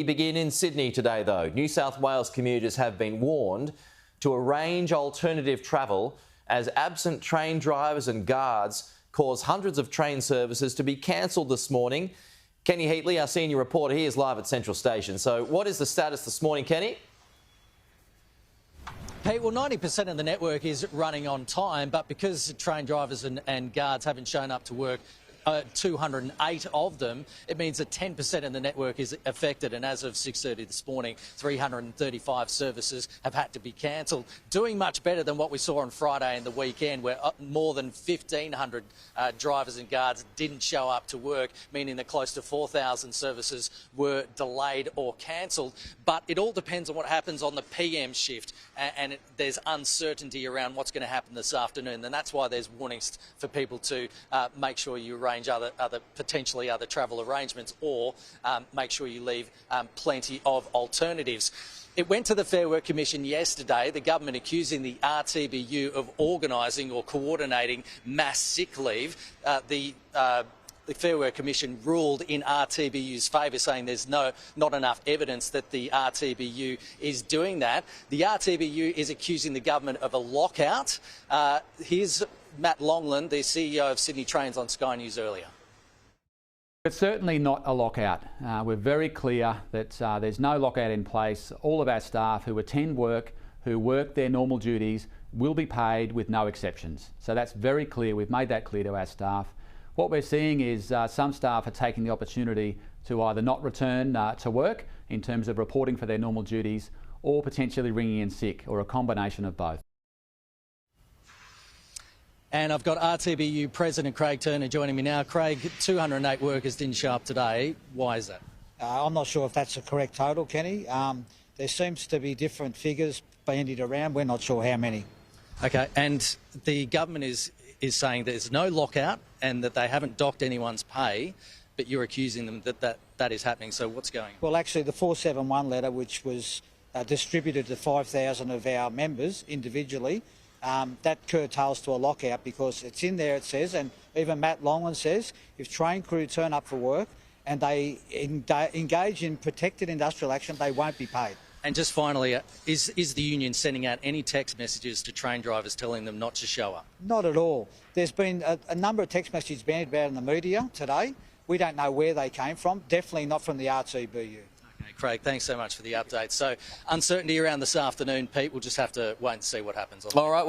We begin in Sydney today, though. New South Wales commuters have been warned to arrange alternative travel as absent train drivers and guards cause hundreds of train services to be cancelled this morning. Kenny Heatley, our senior reporter, he is live at Central Station. So what is the status this morning, Kenny? Hey, well, 90% of the network is running on time, but because train drivers and guards haven't shown up to work, 208 of them, it means that 10% of the network is affected, and as of 6:30 this morning, 335 services have had to be cancelled. Doing much better than what we saw on Friday and the weekend, where more than 1,500 drivers and guards didn't show up to work, meaning that close to 4,000 services were delayed or cancelled. But it all depends on what happens on the PM shift, and there's uncertainty around what's going to happen this afternoon, and that's why there's warnings for people to make sure you arrange potentially other travel arrangements, or make sure you leave plenty of alternatives. It went to the Fair Work Commission yesterday, the government accusing the RTBU of organising or coordinating mass sick leave. The Fair Work Commission ruled in RTBU's favour, saying there's not enough evidence that the RTBU is doing that. The RTBU is accusing the government of a lockout. Here's Matt Longland, the CEO of Sydney Trains, on Sky News earlier. It's certainly not a lockout. We're very clear that there's no lockout in place. All of our staff who attend work, who work their normal duties, will be paid with no exceptions. So that's very clear. We've made that clear to our staff. What we're seeing is some staff are taking the opportunity to either not return to work in terms of reporting for their normal duties, or potentially ringing in sick, or a combination of both. And I've got RTBU President Craig Turner joining me now. Craig, 208 workers didn't show up today. Why is that? I'm not sure if that's the correct total, Kenny. There seems to be different figures bandied around. We're not sure how many. OK, and the government is saying there's no lockout and that they haven't docked anyone's pay, but you're accusing them that is happening. So what's going on? Well, actually, the 471 letter, which was distributed to 5,000 of our members individually, that curtails to a lockout, because it's in there, it says, and even Matt Longland says, if train crew turn up for work and they engage in protected industrial action, they won't be paid. And just finally, is the union sending out any text messages to train drivers telling them not to show up? Not at all. There's been a number of text messages bandied about in the media today. We don't know where they came from. Definitely not from the RTBU. Okay, Craig, thanks so much for the update. So uncertainty around this afternoon, Pete. We'll just have to wait and see what happens. All right.